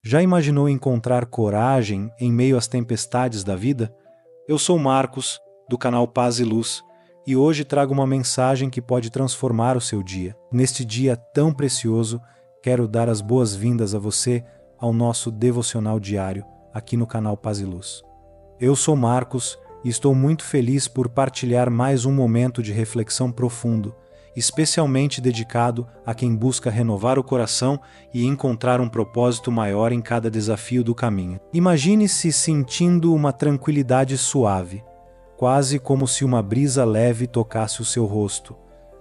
Já imaginou encontrar coragem em meio às tempestades da vida? Eu sou Marcos, do canal Paz e Luz, e hoje trago uma mensagem que pode transformar o seu dia. Neste dia tão precioso, quero dar as boas-vindas a você ao nosso devocional diário, aqui no canal Paz e Luz. Eu sou Marcos e estou muito feliz por partilhar mais um momento de reflexão profundo, especialmente dedicado a quem busca renovar o coração e encontrar um propósito maior em cada desafio do caminho. Imagine-se sentindo uma tranquilidade suave, quase como se uma brisa leve tocasse o seu rosto,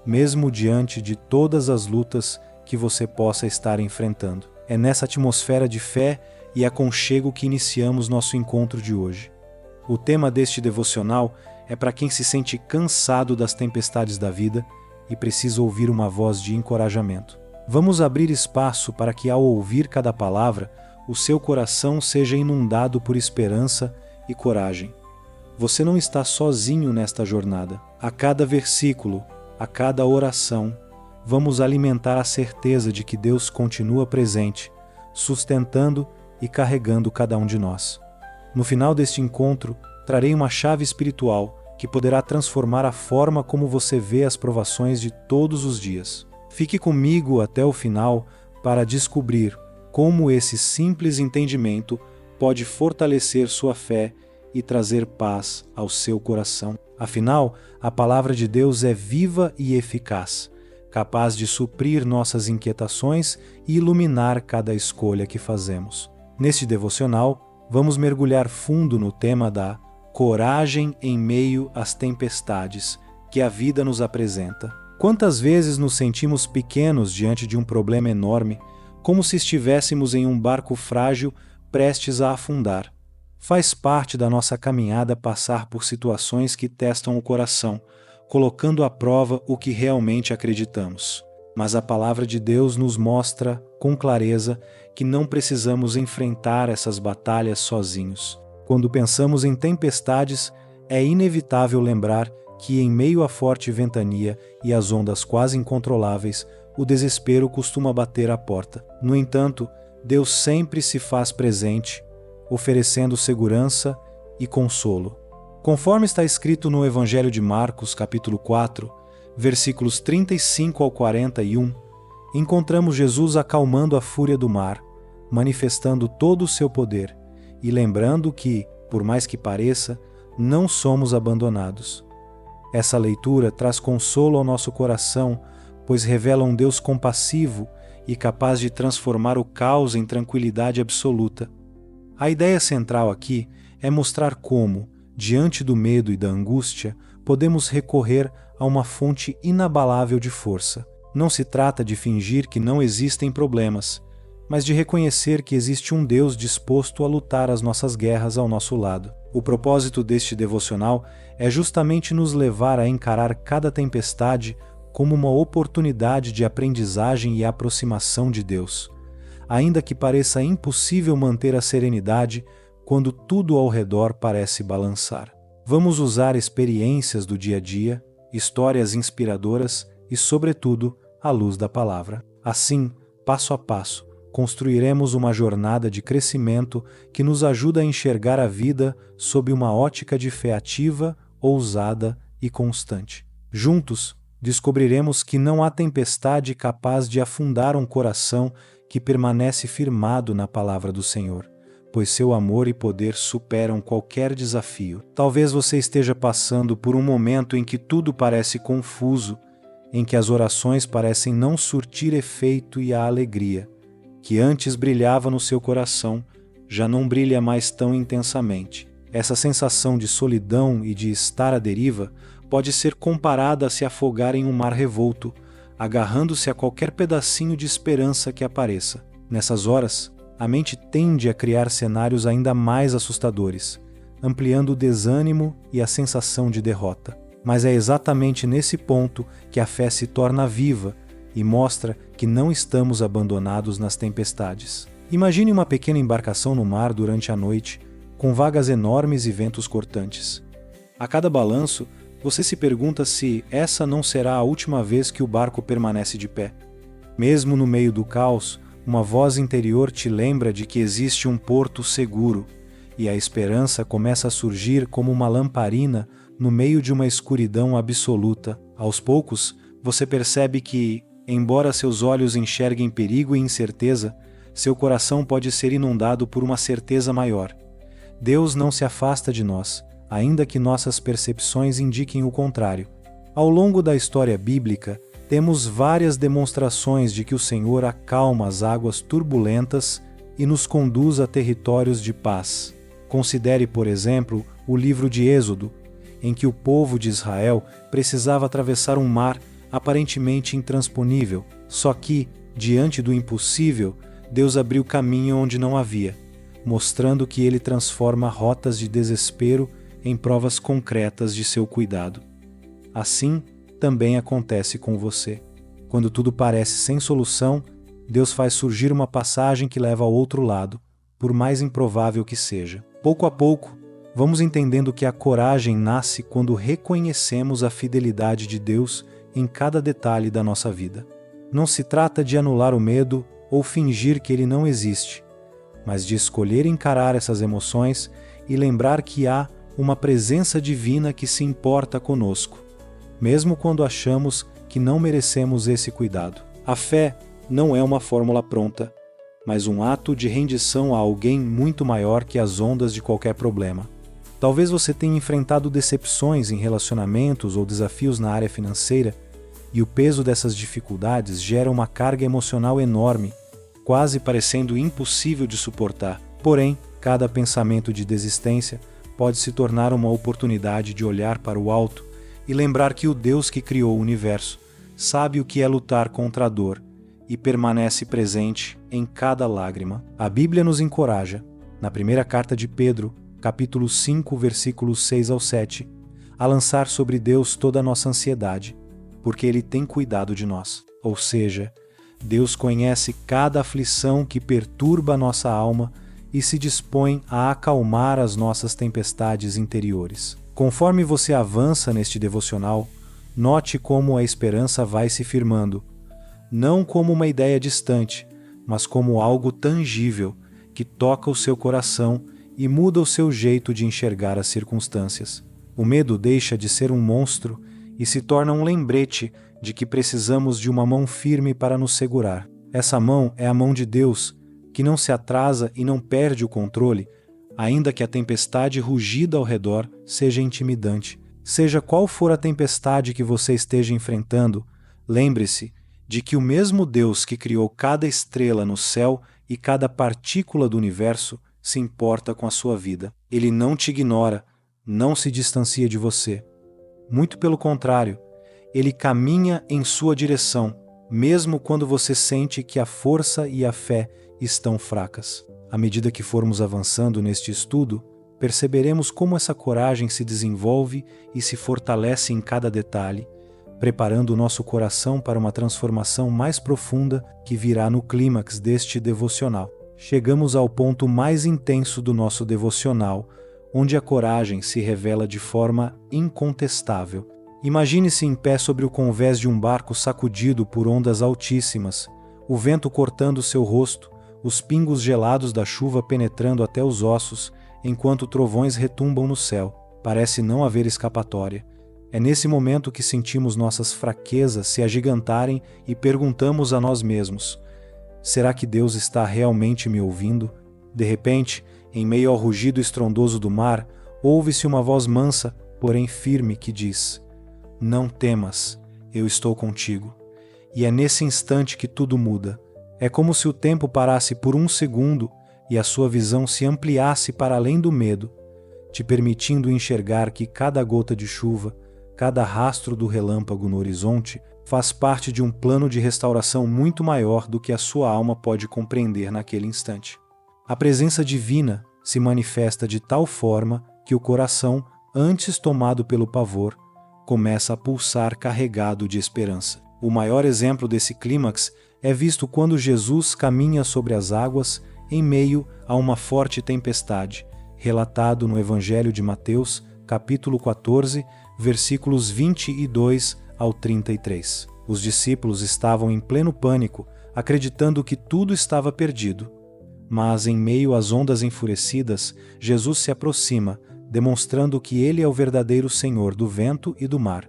mesmo diante de todas as lutas que você possa estar enfrentando. É nessa atmosfera de fé e aconchego que iniciamos nosso encontro de hoje. O tema deste devocional é para quem se sente cansado das tempestades da vida e precisa ouvir uma voz de encorajamento. Vamos abrir espaço para que, ao ouvir cada palavra, o seu coração seja inundado por esperança e coragem. Você não está sozinho nesta jornada. A cada versículo, a cada oração, vamos alimentar a certeza de que Deus continua presente, sustentando e carregando cada um de nós. No final deste encontro, trarei uma chave espiritual que poderá transformar a forma como você vê as provações de todos os dias. Fique comigo até o final para descobrir como esse simples entendimento pode fortalecer sua fé e trazer paz ao seu coração. Afinal, a palavra de Deus é viva e eficaz, capaz de suprir nossas inquietações e iluminar cada escolha que fazemos. Neste devocional, vamos mergulhar fundo no tema da coragem em meio às tempestades que a vida nos apresenta. Quantas vezes nos sentimos pequenos diante de um problema enorme, como se estivéssemos em um barco frágil prestes a afundar? Faz parte da nossa caminhada passar por situações que testam o coração, colocando à prova o que realmente acreditamos. Mas a palavra de Deus nos mostra com clareza que não precisamos enfrentar essas batalhas sozinhos. Quando pensamos em tempestades, é inevitável lembrar que, em meio à forte ventania e às ondas quase incontroláveis, o desespero costuma bater à porta. No entanto, Deus sempre se faz presente, oferecendo segurança e consolo. Conforme está escrito no Evangelho de Marcos, capítulo 4, versículos 35 ao 41, encontramos Jesus acalmando a fúria do mar, manifestando todo o seu poder, e lembrando que, por mais que pareça, não somos abandonados. Essa leitura traz consolo ao nosso coração, pois revela um Deus compassivo e capaz de transformar o caos em tranquilidade absoluta. A ideia central aqui é mostrar como, diante do medo e da angústia, podemos recorrer a uma fonte inabalável de força. Não se trata de fingir que não existem problemas, mas de reconhecer que existe um Deus disposto a lutar as nossas guerras ao nosso lado. O propósito deste devocional é justamente nos levar a encarar cada tempestade como uma oportunidade de aprendizagem e aproximação de Deus, ainda que pareça impossível manter a serenidade quando tudo ao redor parece balançar. Vamos usar experiências do dia a dia, histórias inspiradoras e, sobretudo, a luz da palavra. Assim, passo a passo, construiremos uma jornada de crescimento que nos ajuda a enxergar a vida sob uma ótica de fé ativa, ousada e constante. Juntos, descobriremos que não há tempestade capaz de afundar um coração que permanece firmado na palavra do Senhor, pois seu amor e poder superam qualquer desafio. Talvez você esteja passando por um momento em que tudo parece confuso, em que as orações parecem não surtir efeito e a alegria que antes brilhava no seu coração, já não brilha mais tão intensamente. Essa sensação de solidão e de estar à deriva pode ser comparada a se afogar em um mar revolto, agarrando-se a qualquer pedacinho de esperança que apareça. Nessas horas, a mente tende a criar cenários ainda mais assustadores, ampliando o desânimo e a sensação de derrota. Mas é exatamente nesse ponto que a fé se torna viva e mostra que não estamos abandonados nas tempestades. Imagine uma pequena embarcação no mar durante a noite, com vagas enormes e ventos cortantes. A cada balanço, você se pergunta se essa não será a última vez que o barco permanece de pé. Mesmo no meio do caos, uma voz interior te lembra de que existe um porto seguro, e a esperança começa a surgir como uma lamparina no meio de uma escuridão absoluta. Aos poucos, você percebe que, embora seus olhos enxerguem perigo e incerteza, seu coração pode ser inundado por uma certeza maior. Deus não se afasta de nós, ainda que nossas percepções indiquem o contrário. Ao longo da história bíblica, temos várias demonstrações de que o Senhor acalma as águas turbulentas e nos conduz a territórios de paz. Considere, por exemplo, o livro de Êxodo, em que o povo de Israel precisava atravessar um mar aparentemente intransponível, só que, diante do impossível, Deus abriu caminho onde não havia, mostrando que Ele transforma rotas de desespero em provas concretas de seu cuidado. Assim, também acontece com você. Quando tudo parece sem solução, Deus faz surgir uma passagem que leva ao outro lado, por mais improvável que seja. Pouco a pouco, vamos entendendo que a coragem nasce quando reconhecemos a fidelidade de Deus em cada detalhe da nossa vida. Não se trata de anular o medo ou fingir que ele não existe, mas de escolher encarar essas emoções e lembrar que há uma presença divina que se importa conosco, mesmo quando achamos que não merecemos esse cuidado. A fé não é uma fórmula pronta, mas um ato de rendição a alguém muito maior que as ondas de qualquer problema. Talvez você tenha enfrentado decepções em relacionamentos ou desafios na área financeira, e o peso dessas dificuldades gera uma carga emocional enorme, quase parecendo impossível de suportar. Porém, cada pensamento de desistência pode se tornar uma oportunidade de olhar para o alto e lembrar que o Deus que criou o universo sabe o que é lutar contra a dor e permanece presente em cada lágrima. A Bíblia nos encoraja, na primeira carta de Pedro, capítulo 5, versículos 6 ao 7, a lançar sobre Deus toda a nossa ansiedade, porque Ele tem cuidado de nós. Ou seja, Deus conhece cada aflição que perturba a nossa alma e se dispõe a acalmar as nossas tempestades interiores. Conforme você avança neste devocional, note como a esperança vai se firmando, não como uma ideia distante, mas como algo tangível que toca o seu coração e muda o seu jeito de enxergar as circunstâncias. O medo deixa de ser um monstro e se torna um lembrete de que precisamos de uma mão firme para nos segurar. Essa mão é a mão de Deus, que não se atrasa e não perde o controle, ainda que a tempestade rugida ao redor seja intimidante. Seja qual for a tempestade que você esteja enfrentando, lembre-se de que o mesmo Deus que criou cada estrela no céu e cada partícula do universo se importa com a sua vida. Ele não te ignora, não se distancia de você. Muito pelo contrário, Ele caminha em sua direção, mesmo quando você sente que a força e a fé estão fracas. À medida que formos avançando neste estudo, perceberemos como essa coragem se desenvolve e se fortalece em cada detalhe, preparando o nosso coração para uma transformação mais profunda que virá no clímax deste devocional. Chegamos ao ponto mais intenso do nosso devocional, onde a coragem se revela de forma incontestável. Imagine-se em pé sobre o convés de um barco sacudido por ondas altíssimas, o vento cortando seu rosto, os pingos gelados da chuva penetrando até os ossos, enquanto trovões retumbam no céu. Parece não haver escapatória. É nesse momento que sentimos nossas fraquezas se agigantarem e perguntamos a nós mesmos: será que Deus está realmente me ouvindo? De repente, em meio ao rugido estrondoso do mar, ouve-se uma voz mansa, porém firme, que diz: não temas, eu estou contigo. E é nesse instante que tudo muda. É como se o tempo parasse por um segundo e a sua visão se ampliasse para além do medo, te permitindo enxergar que cada gota de chuva, cada rastro do relâmpago no horizonte, faz parte de um plano de restauração muito maior do que a sua alma pode compreender naquele instante. A presença divina se manifesta de tal forma que o coração, antes tomado pelo pavor, começa a pulsar carregado de esperança. O maior exemplo desse clímax é visto quando Jesus caminha sobre as águas em meio a uma forte tempestade, relatado no Evangelho de Mateus, capítulo 14, versículos 22 ao 33. Os discípulos estavam em pleno pânico, acreditando que tudo estava perdido. Mas, em meio às ondas enfurecidas, Jesus se aproxima, demonstrando que ele é o verdadeiro Senhor do vento e do mar.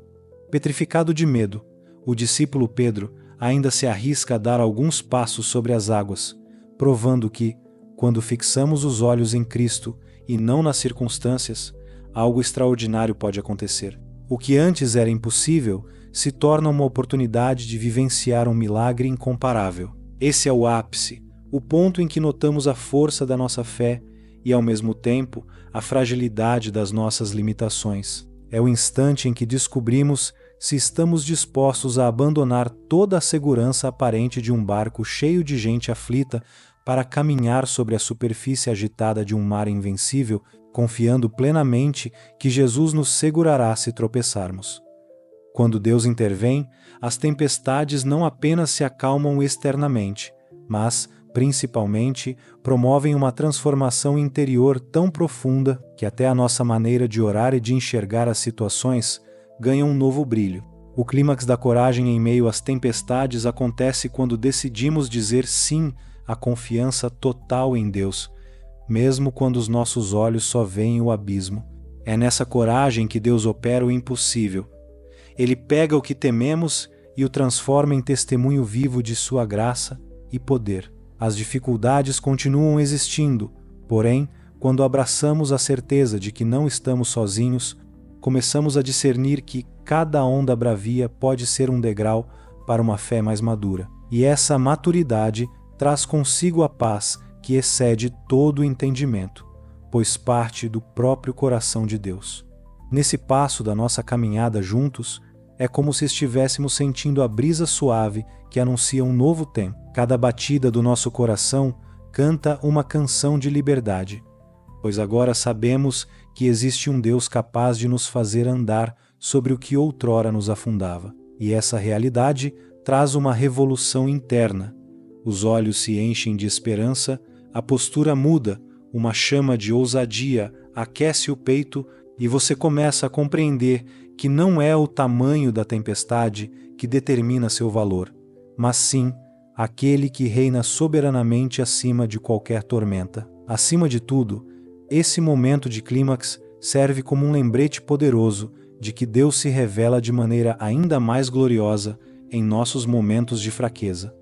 Petrificado de medo, o discípulo Pedro ainda se arrisca a dar alguns passos sobre as águas, provando que, quando fixamos os olhos em Cristo e não nas circunstâncias, algo extraordinário pode acontecer. O que antes era impossível se torna uma oportunidade de vivenciar um milagre incomparável. Esse é o ápice, o ponto em que notamos a força da nossa fé e, ao mesmo tempo, a fragilidade das nossas limitações. É o instante em que descobrimos se estamos dispostos a abandonar toda a segurança aparente de um barco cheio de gente aflita para caminhar sobre a superfície agitada de um mar invencível, confiando plenamente que Jesus nos segurará se tropeçarmos. Quando Deus intervém, as tempestades não apenas se acalmam externamente, mas, principalmente, promovem uma transformação interior tão profunda que até a nossa maneira de orar e de enxergar as situações ganha um novo brilho. O clímax da coragem em meio às tempestades acontece quando decidimos dizer sim à confiança total em Deus, mesmo quando os nossos olhos só veem o abismo. É nessa coragem que Deus opera o impossível. Ele pega o que tememos e o transforma em testemunho vivo de sua graça e poder. As dificuldades continuam existindo, porém, quando abraçamos a certeza de que não estamos sozinhos, começamos a discernir que cada onda bravia pode ser um degrau para uma fé mais madura. E essa maturidade traz consigo a paz que excede todo o entendimento, pois parte do próprio coração de Deus. Nesse passo da nossa caminhada juntos, é como se estivéssemos sentindo a brisa suave que anuncia um novo tempo. Cada batida do nosso coração canta uma canção de liberdade, pois agora sabemos que existe um Deus capaz de nos fazer andar sobre o que outrora nos afundava. E essa realidade traz uma revolução interna. Os olhos se enchem de esperança, a postura muda, uma chama de ousadia aquece o peito e você começa a compreender que não é o tamanho da tempestade que determina seu valor, mas sim aquele que reina soberanamente acima de qualquer tormenta. Acima de tudo, esse momento de clímax serve como um lembrete poderoso de que Deus se revela de maneira ainda mais gloriosa em nossos momentos de fraqueza.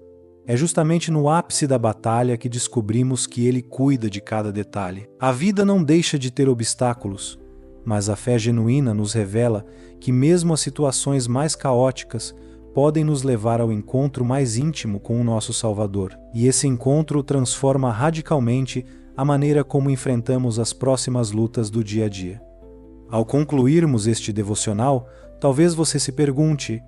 É justamente no ápice da batalha que descobrimos que Ele cuida de cada detalhe. A vida não deixa de ter obstáculos, mas a fé genuína nos revela que mesmo as situações mais caóticas podem nos levar ao encontro mais íntimo com o nosso Salvador. E esse encontro transforma radicalmente a maneira como enfrentamos as próximas lutas do dia a dia. Ao concluirmos este devocional, talvez você se pergunte: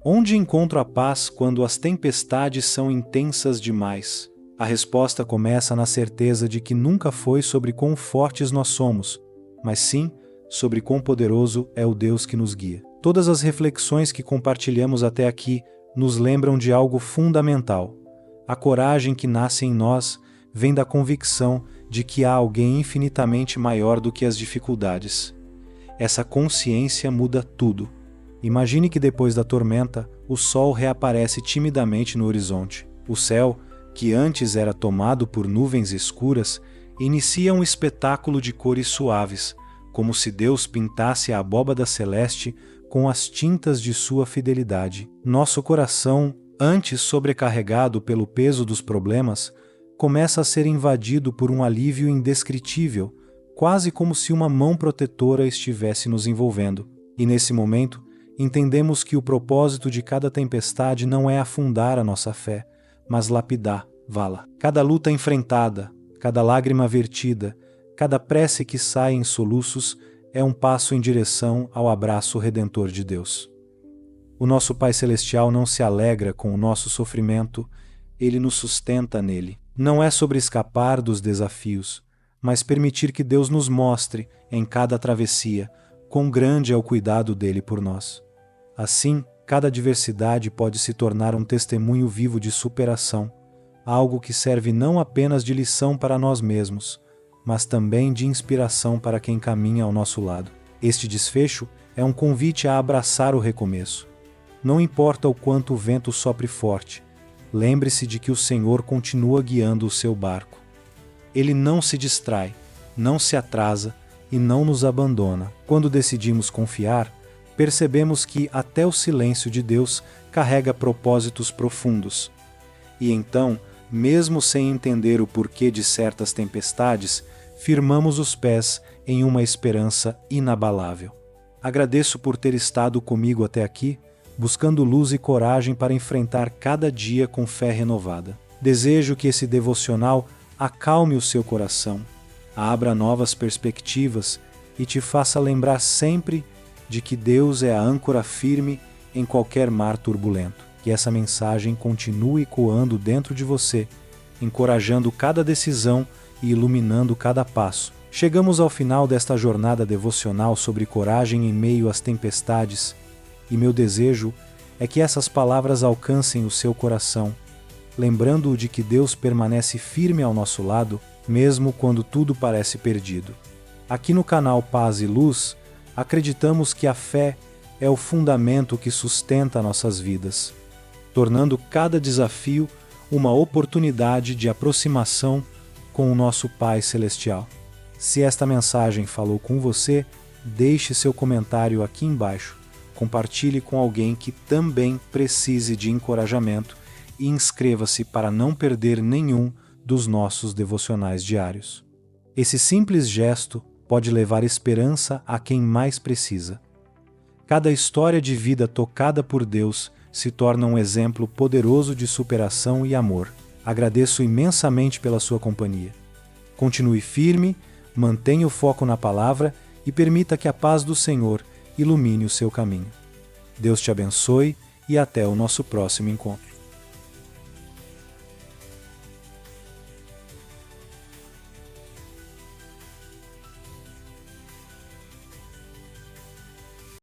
onde encontro a paz quando as tempestades são intensas demais? A resposta começa na certeza de que nunca foi sobre quão fortes nós somos, mas sim sobre quão poderoso é o Deus que nos guia. Todas as reflexões que compartilhamos até aqui nos lembram de algo fundamental. A coragem que nasce em nós vem da convicção de que há alguém infinitamente maior do que as dificuldades. Essa consciência muda tudo. Imagine que depois da tormenta, o sol reaparece timidamente no horizonte. O céu, que antes era tomado por nuvens escuras, inicia um espetáculo de cores suaves, como se Deus pintasse a abóbada celeste com as tintas de sua fidelidade. Nosso coração, antes sobrecarregado pelo peso dos problemas, começa a ser invadido por um alívio indescritível, quase como se uma mão protetora estivesse nos envolvendo. E nesse momento, entendemos que o propósito de cada tempestade não é afundar a nossa fé, mas lapidá-la. Cada luta enfrentada, cada lágrima vertida, cada prece que sai em soluços é um passo em direção ao abraço redentor de Deus. O nosso Pai Celestial não se alegra com o nosso sofrimento, Ele nos sustenta nele. Não é sobre escapar dos desafios, mas permitir que Deus nos mostre, em cada travessia, quão grande é o cuidado dele por nós. Assim, cada adversidade pode se tornar um testemunho vivo de superação, algo que serve não apenas de lição para nós mesmos, mas também de inspiração para quem caminha ao nosso lado. Este desfecho é um convite a abraçar o recomeço. Não importa o quanto o vento sopre forte, lembre-se de que o Senhor continua guiando o seu barco. Ele não se distrai, não se atrasa e não nos abandona. Quando decidimos confiar, percebemos que até o silêncio de Deus carrega propósitos profundos. E então, mesmo sem entender o porquê de certas tempestades, firmamos os pés em uma esperança inabalável. Agradeço por ter estado comigo até aqui, buscando luz e coragem para enfrentar cada dia com fé renovada. Desejo que esse devocional acalme o seu coração, abra novas perspectivas e te faça lembrar sempre de que Deus é a âncora firme em qualquer mar turbulento. Que essa mensagem continue ecoando dentro de você, encorajando cada decisão e iluminando cada passo. Chegamos ao final desta jornada devocional sobre coragem em meio às tempestades, e meu desejo é que essas palavras alcancem o seu coração, lembrando-o de que Deus permanece firme ao nosso lado, mesmo quando tudo parece perdido. Aqui no canal Paz e Luz, acreditamos que a fé é o fundamento que sustenta nossas vidas, tornando cada desafio uma oportunidade de aproximação com o nosso Pai Celestial. Se esta mensagem falou com você, deixe seu comentário aqui embaixo, compartilhe com alguém que também precise de encorajamento e inscreva-se para não perder nenhum dos nossos devocionais diários. Esse simples gesto pode levar esperança a quem mais precisa. Cada história de vida tocada por Deus se torna um exemplo poderoso de superação e amor. Agradeço imensamente pela sua companhia. Continue firme, mantenha o foco na palavra e permita que a paz do Senhor ilumine o seu caminho. Deus te abençoe e até o nosso próximo encontro.